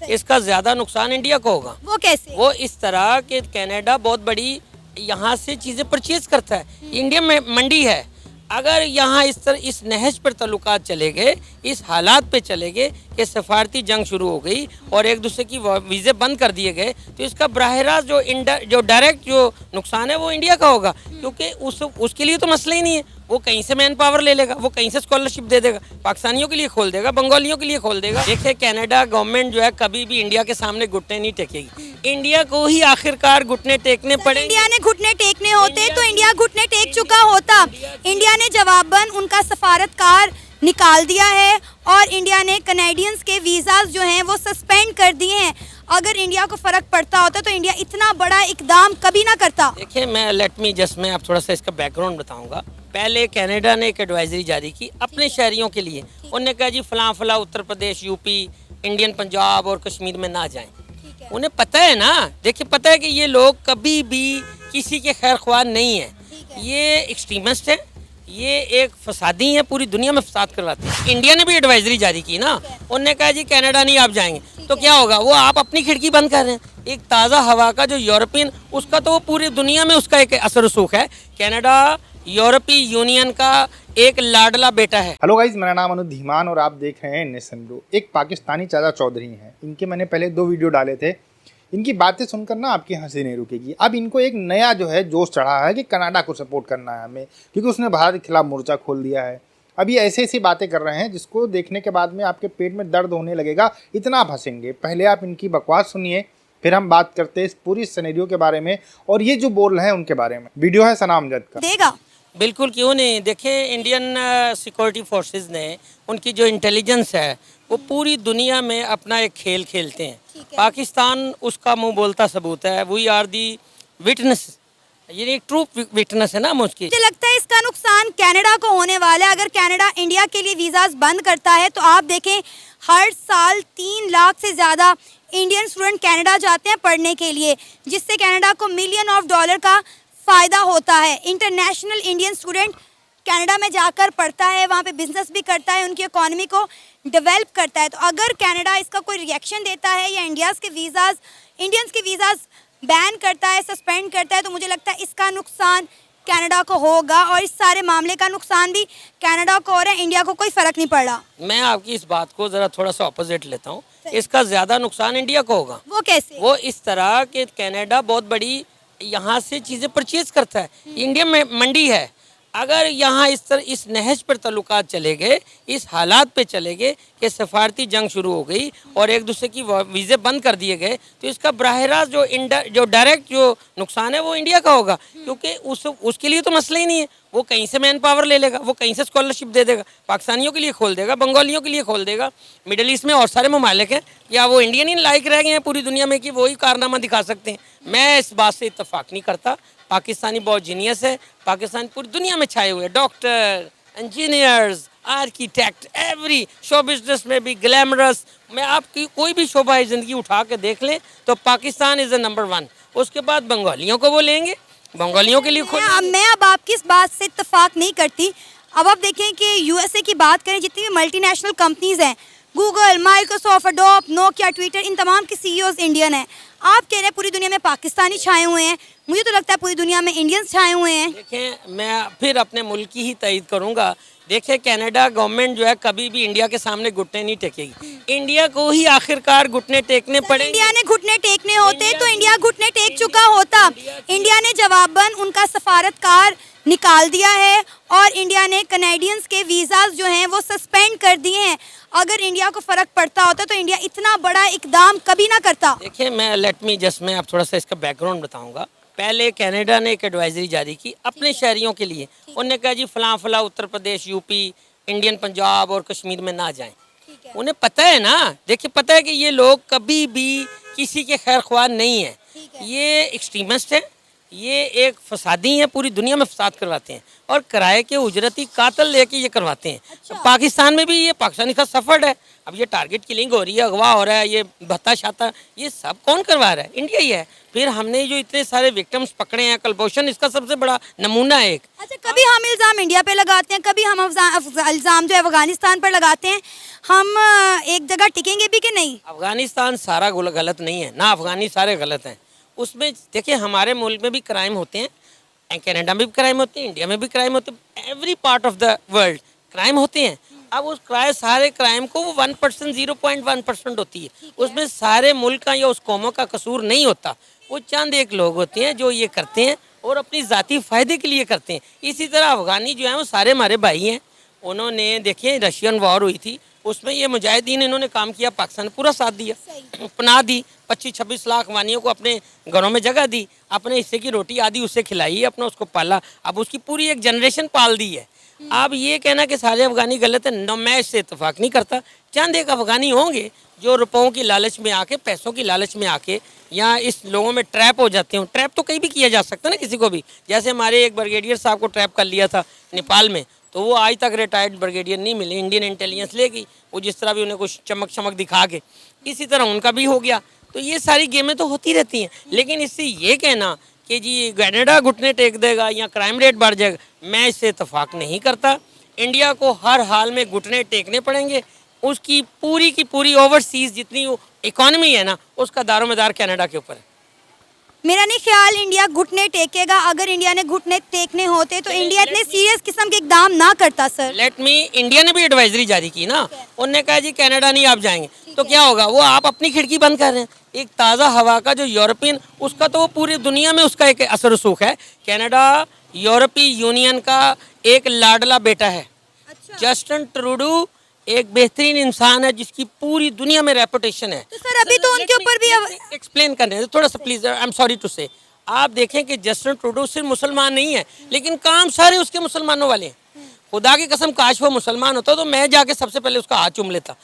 इसका ज्यादा नुकसान इंडिया को होगा। वो कैसे? वो इस तरह कि कनाडा बहुत बड़ी यहाँ से चीजें परचेज करता है। इंडिया में मंडी है। अगर यहाँ इस तरह इस नहज पर तल्लुकात चले गए, इस हालात पे चले गए कि सफारती जंग शुरू हो गई और एक दूसरे की वीज़े बंद कर दिए गए, तो इसका बराह रास्त जो डायरेक्ट जो नुकसान है वो इंडिया का होगा, क्योंकि उसके लिए तो मसला ही नहीं है। वो कहीं से मैन पावर ले लेगा, वो कहीं से स्कॉलरशिप दे देगा, पाकिस्तानियों के लिए खोल देगा, बंगालियों के लिए खोल देगा। देखिए कनाडा गवर्नमेंट जो है कभी भी इंडिया के सामने घुटने नहीं टेकेगी। इंडिया को ही आखिरकार घुटने टेकने पड़ेंगे। इंडिया ने घुटने टेकने होते तो इंडिया घुटने टेक चुका होता। इंडिया ने जवाबन उनका सफारतकार निकाल दिया है और इंडिया ने कनेडियंस के वीज़ाज जो हैं वो सस्पेंड कर दिए हैं। अगर इंडिया को फ़र्क पड़ता होता तो इंडिया इतना बड़ा इकदाम कभी ना करता। देखिए मैं आप थोड़ा सा इसका बैकग्राउंड बताऊंगा। पहले कनाडा ने एक एडवाइजरी जारी की अपने शहरियों के लिए। उन्होंने कहा जी फलां उत्तर प्रदेश, यूपी, इंडियन पंजाब और कश्मीर में ना जाएं। उन्हें पता है ना, देखिए पता है कि ये लोग कभी भी किसी के खैर ख्वाह नहीं है। ये एक्सट्रीमिस्ट है, ये एक फसादी है, पूरी दुनिया में फसाद करवाते हैं। इंडिया ने भी एडवाइजरी जारी की ना, उन्होंने कहा जी कनाडा नहीं आप जाएंगे, तो क्या होगा? वो आप अपनी खिड़की बंद कर रहे हैं। एक ताज़ा हवा का जो यूरोपियन, उसका तो वो पूरी दुनिया में उसका एक असर रसूख है। कनाडा यूरोपीय यूनियन का एक लाडला बेटा है। हेलो गाइज, मेरा नाम अनुज धीमान और आप देख रहे हैं नेशन ब्रो। एक पाकिस्तानी चाचा चौधरी हैं, इनके मैंने पहले 2 वीडियो डाले थे। इनकी बातें सुनकर ना आपकी हंसी नहीं रुकेगी। अब इनको एक नया जो है जोश चढ़ा है कि कनाडा को सपोर्ट करना है हमें, क्योंकि उसने भारत के खिलाफ मोर्चा खोल दिया है। अब ये ऐसी बातें कर रहे हैं जिसको देखने के बाद में आपके पेट में दर्द होने लगेगा, इतना आप हंसेंगे। पहले आप इनकी बकवास सुनिए, फिर हम बात करते हैं इस पूरी सिनेरियो के बारे में और ये जो बोल रहे हैं उनके बारे में। वीडियो है सना अमजद का। देगा बिल्कुल, क्यों नहीं। देखिए इंडियन सिक्योरिटी फोर्सेस ने, उनकी जो इंटेलिजेंस है वो पूरी दुनिया में अपना एक खेल खेलते हैं। पाकिस्तान उसका मुंह बोलता सबूत है। वी आर दी विटनेस, ये एक ट्रू विटनेस है ना मुझकी। मुझे लगता है इसका नुकसान कनाडा को होने वाला है। अगर कनाडा इंडिया के लिए वीज़ाज बंद करता है तो आप देखें हर साल 3 लाख से ज़्यादा इंडियन स्टूडेंट कनाडा जाते हैं पढ़ने के लिए, जिससे कनाडा को मिलियन ऑफ डॉलर का फ़ायदा होता है। इंटरनेशनल इंडियन स्टूडेंट कनाडा में जाकर पढ़ता है, वहाँ पे बिजनेस भी करता है, उनकी इकोनॉमी को डेवलप करता है। तो अगर कनाडा इसका कोई रिएक्शन देता है या इंडियंस के वीज़ाज बैन करता है, सस्पेंड करता है, तो मुझे लगता है इसका नुकसान कनाडा को होगा और इस सारे मामले का नुकसान भी कनाडा को हो रहा है। इंडिया को कोई फ़र्क नहीं पड़ रहा। मैं आपकी इस बात को ज़रा थोड़ा सा ऑपोजिट लेता हूँ। इसका ज़्यादा नुकसान इंडिया को होगा। वो कैसे? वो इस तरह कि कनाडा बहुत बड़ी यहाँ से चीज़ें परचेज करता है। इंडिया में मंडी है। अगर यहाँ इस तरह इस नहज पर तल्लुकात चले गए, इस हालात पे चले गए कि सफारती जंग शुरू हो गई और एक दूसरे की वीज़े बंद कर दिए गए, तो इसका बराह रास्त जो डायरेक्ट जो नुकसान है वो इंडिया का होगा, क्योंकि उसके लिए तो मसला ही नहीं है। वो कहीं से मैन पावर ले लेगा, वो कहीं से स्कॉलरशिप दे देगा, पाकिस्तानियों के लिए खोल देगा, बंगालियों के लिए खोल देगा। मिडिल ईस्ट में और सारे ममालिक हैं, या वो इंडियन ही लायक रह गए हैं पूरी दुनिया में कि वही कारनामा दिखा सकते हैं। मैं इस बात से इत्तेफाक नहीं करता। पाकिस्तानी बहुत जीनियस है। पाकिस्तान पूरी दुनिया में छाए हुए हैं, doctor, engineers, architect, every show business में भी ग्लैमरस। मैं आपकी कोई भी शोबा है ज़िंदगी उठा के देख लें तो पाकिस्तान इज़ द नंबर 1। उसके बाद बंगालियों को वो लेंगे, बंगालियों के लिए खोलेंगे। मैं अब आपकी इस बात से इत्तेफाक नहीं करती। अब आप देखें कि यूएसए की बात करें, जितनी भी मल्टीनेशनल कंपनीज़ हैं, Google, Microsoft, Adobe, Nokia, Twitter, इन तमाम के सीईओज इंडियन हैं। आप कह रहे हैं पूरी दुनिया में पाकिस्तानी छाए हुए हैं, मुझे तो लगता है पूरी दुनिया में इंडियंस छाए हुए हैं। देखें मैं फिर अपने मुल्क की ही तईद करूंगा। देखिए कनाडा गवर्नमेंट जो है कभी भी इंडिया के सामने घुटने नहीं टेकेगी। इंडिया को ही आखिरकार घुटने टेकने पड़ेंगे। इंडिया ने घुटने टेकने होते तो इंडिया घुटने टेक चुका होता। इंडिया ने जवाबन उनका सफारतकार निकाल दिया है और इंडिया ने कनेडियंस के वीज़ाज जो हैं वो सस्पेंड कर दिए हैं। अगर इंडिया को फ़र्क पड़ता होता तो इंडिया इतना बड़ा इकदाम कभी ना करता। देखिए मैं आप थोड़ा सा इसका बैकग्राउंड बताऊंगा। पहले कनाडा ने एक एडवाइजरी जारी की अपने शहरियों के लिए। उन्होंने कहा जी फलां उत्तर प्रदेश, यूपी, इंडियन पंजाब और कश्मीर में ना जाएं। उन्हें पता है ना, देखिए पता है कि ये लोग कभी भी किसी के खैर ख्वाह नहीं है। ये एक्सट्रीमिस्ट है, ये एक फसादी है, पूरी दुनिया में फसाद करवाते हैं और किराए के उजरती कातल लेके ये करवाते हैं। पाकिस्तान में भी ये पाकिस्तानी का सफर्ड है। अब ये टारगेट किलिंग हो रही है, अगवा हो रहा है, ये भत्ता शाता, ये सब कौन करवा रहा है? इंडिया ही है। फिर हमने जो इतने सारे विक्टिम्स पकड़े हैं, कलभूषण इसका सबसे बड़ा नमूना है एक। अच्छा, कभी हम इल्ज़ाम इंडिया पे लगाते हैं, कभी हम इल्ज़ाम जो है अफगानिस्तान पर लगाते हैं। हम एक जगह टिकेंगे भी कि नहीं? अफगानिस्तान सारा गलत नहीं है ना, अफगानी सारे गलत हैं। उसमें देखिए हमारे मुल्क में भी क्राइम होते हैं, कनाडा में भी क्राइम होते हैं, इंडिया में भी क्राइम होते हैं, every part of the world crime होते हैं। अब उस सारे क्राइम को वो 1%, 0.1% होती है, उसमें सारे मुल्क का या उस कौमों का कसूर नहीं होता। वो चंद एक लोग होते हैं जो ये करते हैं और अपनी ज़ाती फ़ायदे के लिए करते हैं। इसी तरह अफ़गानी जो हैं वो सारे हमारे भाई हैं। उन्होंने देखिए रशियन वॉर हुई थी, उसमें ये मुजाहिदीन इन्होंने काम किया, पाकिस्तान ने पूरा साथ दिया, पनाह दी, 25-26 लाख अफ़गानियों को अपने घरों में जगह दी, अपने हिस्से की रोटी आदि उससे खिलाई, अपना उसको पाला, अब उसकी पूरी एक जनरेशन पाल दी है। अब ये कहना कि सारे अफ़गानी गलत है, न, मैं इससे इत्तेफाक नहीं करता। चंद एक अफ़गानी होंगे जो रुपयों की लालच में आके, पैसों की लालच में आके या इस लोगों में ट्रैप हो जाते हैं। ट्रैप तो कहीं भी किया जा सकता है ना किसी को भी, जैसे हमारे एक ब्रिगेडियर साहब को ट्रैप कर लिया था नेपाल में, तो वो आज तक रिटायर्ड ब्रिगेडियर नहीं मिले, इंडियन इंटेलिजेंस ले गई, वो जिस तरह भी उन्हें कुछ चमक दिखा के, इसी तरह उनका भी हो गया। तो ये सारी गेमें तो होती रहती हैं, लेकिन इससे ये कहना कि जी कनाडा घुटने टेक देगा या क्राइम रेट बढ़ जाएगा, मैं इससे इत्तेफाक नहीं करता। इंडिया को हर हाल में घुटने टेकने पड़ेंगे, उसकी की पूरी ओवरसीज जितनी इकोनॉमी है ना, उसका दारोमदार कनाडा के ऊपर है। मेरा नहीं ख्याल इंडिया घुटने टेकेगा। अगर इंडिया ने घुटने टेकने होते तो इंडिया इतने सीरियस किस्म के इकदाम ना करता। सर लेट मी, इंडिया ने भी एडवाइजरी जारी की ना, उन्होंने कहा जी कनाडा नहीं आप जाएंगे, तो क्या होगा? वो आप अपनी खिड़की बंद कर रहे हैं। एक ताज़ा हवा का जो यूरोपियन, उसका तो वो पूरी दुनिया में उसका एक असर रसूख है। कनाडा यूरोपीय यूनियन का एक लाडला बेटा है। जस्टिन ट्रूडो एक बेहतरीन इंसान है जिसकी पूरी दुनिया में रेपुटेशन है। तो सर अभी तो उनके ऊपर भी एक्सप्लेन करने हैं थोड़ा सा please, I am sorry to say. आप देखें कि जस्टिन ट्रूडो सिर्फ मुसलमान नहीं है, लेकिन काम सारे उसके मुसलमानों वाले हैं। खुदा की कसम, काश वो मुसलमान होता तो मैं जाके सबसे पहले उसका हाथ चूम लेता।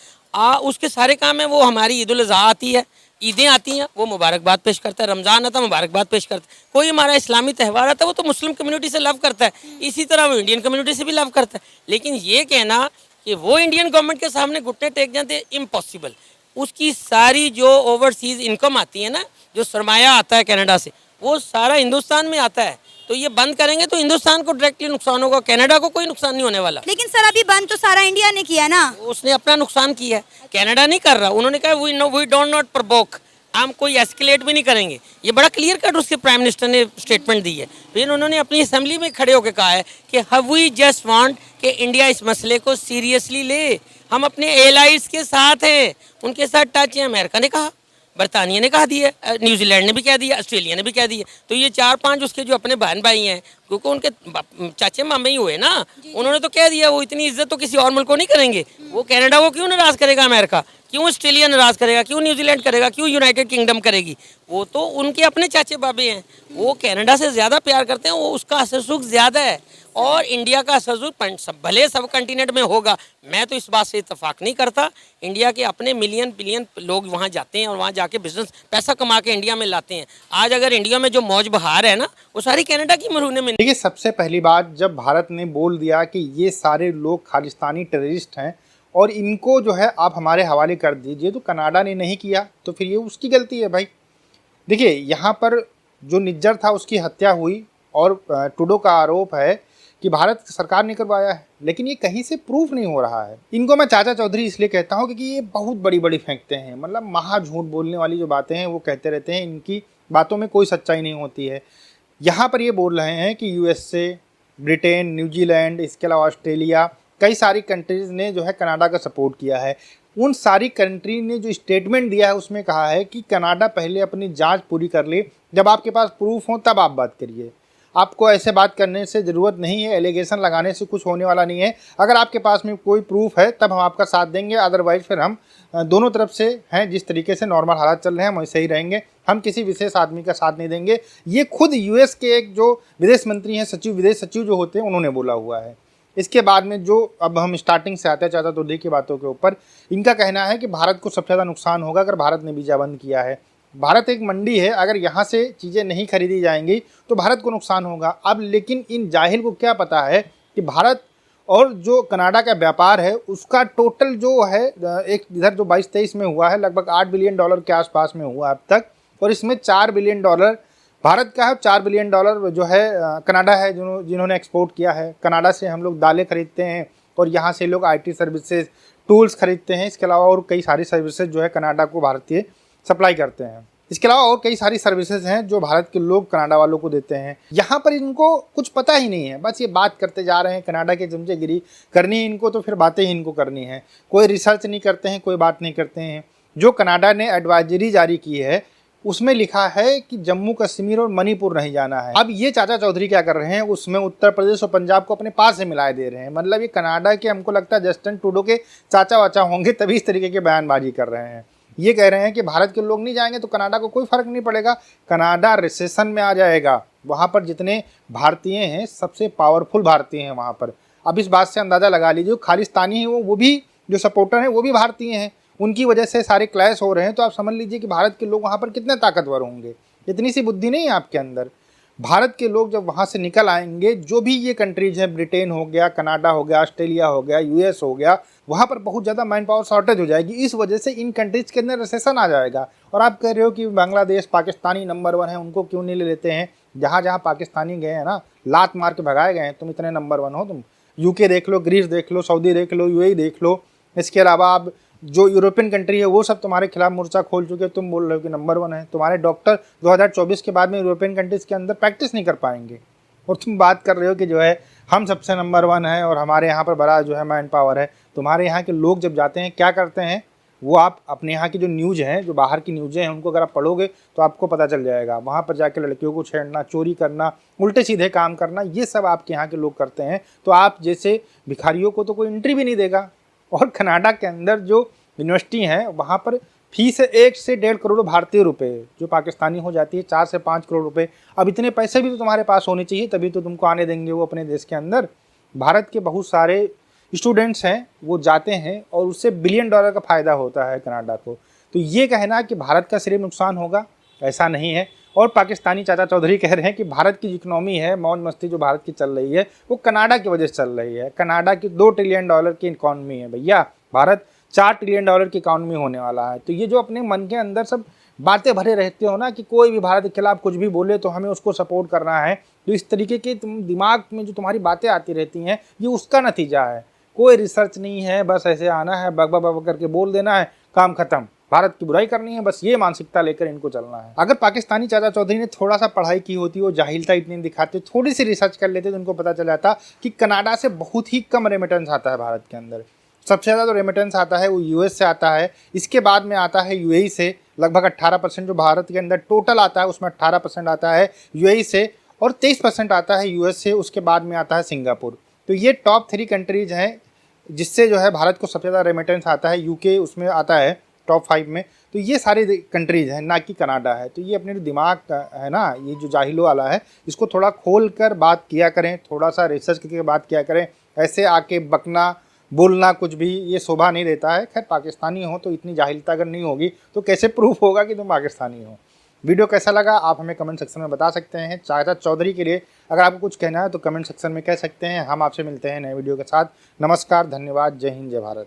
उसके सारे काम है। वो हमारी ईद उल अज़हा आती है, ईदें आती हैं, वो मुबारकबाद पेश करता है, रमज़ान आता है मुबारकबाद पेश करता है, कोई हमारा इस्लामी त्यौहार आता है वो तो मुस्लिम कम्युनिटी से लव करता है, इसी तरह वो इंडियन कम्युनिटी से भी लव करता है। लेकिन ये कहना कि वो इंडियन गवर्नमेंट के सामने घुटने टेक जाते, इम्पॉसिबल। उसकी सारी जो ओवरसीज़ इनकम आती है ना, जो सरमाया आता है कनाडा से, वो सारा हिंदुस्तान में आता है। तो ये बंद करेंगे तो हिंदुस्तान को डायरेक्टली नुकसान होगा, कनाडा को कोई नुकसान नहीं होने वाला। लेकिन सर अभी बंद तो सारा इंडिया ने किया ना, उसने अपना नुकसान किया है, कनाडा नहीं कर रहा। उन्होंने कहा वी डोंट नॉट प्रोवोक, हम कोई एस्केलेट भी नहीं करेंगे। ये बड़ा क्लियर कट उसके प्राइम मिनिस्टर ने स्टेटमेंट दी है। फिर उन्होंने अपनी असेंबली में खड़े होकर कहा है कि वी जस्ट वांट कि इंडिया इस मसले को सीरियसली ले, हम अपने एलाइज के साथ हैं, उनके साथ टच है। अमेरिका ने कहा, बरतानिया ने कहा दिया, न्यूजीलैंड ने भी कह दिया, ऑस्ट्रेलिया ने भी कह दिया। तो ये 4-5 उसके जो अपने बहन भाई हैं, क्योंकि उनके चाचे मामे ही हुए ना, उन्होंने तो कह दिया वो इतनी इज्जत तो किसी और मुल्क को नहीं करेंगे। वो कनाडा को क्यों नाराज़ करेगा? अमेरिका क्यों ऑस्ट्रेलिया नाराज़ करेगा? क्यों न्यूजीलैंड करेगा? क्यों यूनाइटेड किंगडम करेगी? वो तो उनके अपने चाचे बाबे हैं, वो कनाडा से ज़्यादा प्यार करते हैं, वो उसका असर सुख ज़्यादा है। और इंडिया का असर सुख भले सब कंटिनेंट में होगा, मैं तो इस बात से इत्तेफाक नहीं करता। इंडिया के अपने मिलियन बिलियन लोग वहाँ जाते हैं और वहाँ जाके बिजनेस पैसा कमा के इंडिया में लाते हैं। आज अगर इंडिया में जो मौज बहार है ना, वो सारी कनाडा की मरूने में। देखिए, सबसे पहली बात, जब भारत ने बोल दिया कि ये सारे लोग खालिस्तानी टेररिस्ट हैं और इनको जो है आप हमारे हवाले कर दीजिए, तो कनाडा ने नहीं किया, तो फिर ये उसकी गलती है भाई। देखिए, यहाँ पर जो निज्जर था उसकी हत्या हुई और ट्रूडो का आरोप है कि भारत सरकार ने करवाया है, लेकिन ये कहीं से प्रूफ नहीं हो रहा है। इनको मैं चाचा चौधरी इसलिए कहता हूँ क्योंकि ये बहुत बड़ी बड़ी फेंकते हैं, मतलब महा झूठ बोलने वाली जो बातें हैं वो कहते रहते हैं, इनकी बातों में कोई सच्चाई नहीं होती है। यहाँ पर ये बोल रहे हैं कि यूएसए, ब्रिटेन, न्यूजीलैंड, इसके अलावा ऑस्ट्रेलिया, कई सारी कंट्रीज़ ने जो है कनाडा का सपोर्ट किया है। उन सारी कंट्री ने जो स्टेटमेंट दिया है उसमें कहा है कि कनाडा पहले अपनी जांच पूरी कर ले, जब आपके पास प्रूफ हो तब आप बात करिए। आपको ऐसे बात करने से ज़रूरत नहीं है, एलिगेशन लगाने से कुछ होने वाला नहीं है। अगर आपके पास में कोई प्रूफ है तब हम आपका साथ देंगे, अदरवाइज़ फिर हम दोनों तरफ से हैं, जिस तरीके से नॉर्मल हालात चल रहे हैं हम वैसे ही रहेंगे, हम किसी विशेष आदमी का साथ नहीं देंगे। ये खुद यूएस के एक जो विदेश मंत्री हैं, विदेश सचिव जो होते हैं, उन्होंने बोला हुआ है। इसके बाद में जो अब हम स्टार्टिंग से आते हैं चाचा चौधरी की बातों के ऊपर, इनका कहना है कि भारत को सबसे ज़्यादा नुकसान होगा अगर भारत ने वीज़ा बंद किया है। भारत एक मंडी है, अगर यहाँ से चीज़ें नहीं खरीदी जाएंगी तो भारत को नुकसान होगा। अब लेकिन इन जाहिल को क्या पता है कि भारत और जो कनाडा का व्यापार है उसका टोटल जो है एक इधर जो 22-23 में हुआ है लगभग $8 बिलियन के आसपास में हुआ अब तक, और इसमें $4 बिलियन भारत का है, $4 बिलियन जो है कनाडा है जिन्होंने एक्सपोर्ट किया है। कनाडा से हम लोग दालें खरीदते हैं और यहाँ से लोग IT सर्विसेज टूल्स खरीदते हैं। इसके अलावा और कई सारी सर्विसेज जो है कनाडा को भारतीय सप्लाई करते हैं। इसके अलावा और कई सारी सर्विसेज हैं जो भारत के लोग कनाडा वालों को देते हैं। यहाँ पर इनको कुछ पता ही नहीं है, बस ये बात करते जा रहे हैं। कनाडा के चमचेगिरी करनी है इनको तो फिर बातें ही इनको करनी है, कोई रिसर्च नहीं करते हैं, कोई बात नहीं करते हैं। जो कनाडा ने एडवाइजरी जारी की है उसमें लिखा है कि जम्मू कश्मीर और मणिपुर नहीं जाना है। अब ये चाचा चौधरी क्या कर रहे हैं, उसमें उत्तर प्रदेश और पंजाब को अपने पास से मिलाए दे रहे हैं। मतलब ये कनाडा के, हमको लगता है जस्टिन ट्रूडो के चाचा वाचा होंगे तभी इस तरीके के बयानबाजी कर रहे हैं। ये कह रहे हैं कि भारत के लोग नहीं जाएंगे तो कनाडा को कोई फर्क नहीं पड़ेगा, कनाडा रिसेशन में आ जाएगा। वहाँ पर जितने भारतीय हैं सबसे पावरफुल भारतीय हैं वहाँ पर। अब इस बात से अंदाज़ा लगा लीजिए, खालिस्तानी है वो भी जो सपोर्टर हैं वो भी भारतीय हैं, उनकी वजह से सारे क्लैश हो रहे हैं। तो आप समझ लीजिए कि भारत के लोग वहाँ पर कितने ताकतवर होंगे। इतनी सी बुद्धि नहीं है आपके अंदर। भारत के लोग जब वहाँ से निकल आएंगे, जो भी ये कंट्रीज हैं, ब्रिटेन हो गया, कनाडा हो गया, ऑस्ट्रेलिया हो गया, US हो गया, वहाँ पर बहुत ज़्यादा मैन पावर शॉर्टेज हो जाएगी। इस वजह से इन कंट्रीज़ के अंदर रिसेशन आ जाएगा। और आप कह रहे हो कि बांग्लादेश, पाकिस्तानी नंबर 1 है, उनको क्यों नहीं ले लेते हैं? जहाँ जहाँ पाकिस्तानी गए हैं ना, लात मार के भगाए गए हैं। तुम इतने नंबर 1 हो, तुम UK देख लो, ग्रीस देख लो, सऊदी देख लो, UAE देख लो। इसके अलावा आप जो यूरोपियन कंट्री है वो सब तुम्हारे खिलाफ मोर्चा खोल चुके हैं। तुम बोल रहे हो कि नंबर 1 है। तुम्हारे डॉक्टर 2024 के बाद में यूरोपियन कंट्रीज़ के अंदर प्रैक्टिस नहीं कर पाएंगे, और तुम बात कर रहे हो कि जो है हम सबसे नंबर 1 है और हमारे यहाँ पर बड़ा जो है मैन पावर है। तुम्हारे यहाँ के लोग जब जाते हैं क्या करते हैं, वो आप अपने यहाँ की जो न्यूज़ हैं, जो बाहर की न्यूज़ें हैं, उनको अगर आप पढ़ोगे तो आपको पता चल जाएगा। वहाँ पर जाके लड़कियों को छेड़ना, चोरी करना, उल्टे सीधे काम करना, ये सब आपके यहाँ के लोग करते हैं। तो आप जैसे भिखारियों को तो कोई एंट्री भी नहीं देगा। और कनाडा के अंदर जो यूनिवर्सिटी हैं वहाँ पर फीस है 1 से 1.5 करोड़ भारतीय रुपए, जो पाकिस्तानी हो जाती है 4 से 5 करोड़ रुपए। अब इतने पैसे भी तो तुम्हारे पास होने चाहिए, तभी तो तुमको आने देंगे वो अपने देश के अंदर। भारत के बहुत सारे स्टूडेंट्स हैं वो जाते हैं और उससे $1 बिलियन का फ़ायदा होता है कनाडा को। तो ये कहना कि भारत का सिर्फ नुकसान होगा, ऐसा नहीं है। और पाकिस्तानी चाचा चौधरी कह रहे हैं कि भारत की इकनॉमी है, मौज मस्ती जो भारत की चल रही है वो कनाडा की वजह से चल रही है। कनाडा की $2 ट्रिलियन की इकॉनमी है भैया, भारत $4 ट्रिलियन की इकॉनमी होने वाला है। तो ये जो अपने मन के अंदर सब बातें भरे रहते हो ना कि कोई भी भारत के खिलाफ कुछ भी बोले तो हमें उसको सपोर्ट करना है, तो इस तरीके के तुम दिमाग में जो तुम्हारी बातें आती रहती हैं ये उसका नतीजा है। कोई रिसर्च नहीं है, बस ऐसे आना है, बग बग बग करके बोल देना है, काम खत्म। भारत की बुराई करनी है, बस ये मानसिकता लेकर इनको चलना है। अगर पाकिस्तानी चाचा चौधरी ने थोड़ा सा पढ़ाई की होती, वो जाहिलता इतनी दिखाते, थोड़ी सी रिसर्च कर लेते तो उनको पता चल जाता कि कनाडा से बहुत ही कम रेमिटेंस आता है भारत के अंदर। सबसे ज़्यादा जो रेमिटेंस आता है वो US से आता है, इसके बाद में आता है UAE से। लगभग 18% जो भारत के अंदर टोटल आता है उसमें 18% आता है UAE से और 23% आता है US से। उसके बाद में आता है सिंगापुर। तो ये टॉप 3 कंट्रीज़ हैं जिससे जो है भारत को सबसे ज़्यादा रेमिटेंस आता है। UK उसमें आता है टॉप 5 में। तो ये सारी कंट्रीज़ हैं, ना कि कनाडा है। तो ये अपने जो दिमाग है ना, ये जो जाहिलों वाला है, इसको थोड़ा खोल कर बात किया करें, थोड़ा सा रिसर्च करके बात किया करें। ऐसे आके बकना, बोलना कुछ भी ये शोभा नहीं देता है। खैर पाकिस्तानी हो तो इतनी जाहिलता अगर नहीं होगी तो कैसे प्रूफ होगा कि तुम पाकिस्तानी हो। वीडियो कैसा लगा आप हमें कमेंट सेक्शन में बता सकते हैं। चाचा चौधरी के लिए अगर आपको कुछ कहना है तो कमेंट सेक्शन में कह सकते हैं। हम आपसे मिलते हैं नए वीडियो के साथ। नमस्कार, धन्यवाद, जय हिंद, जय भारत।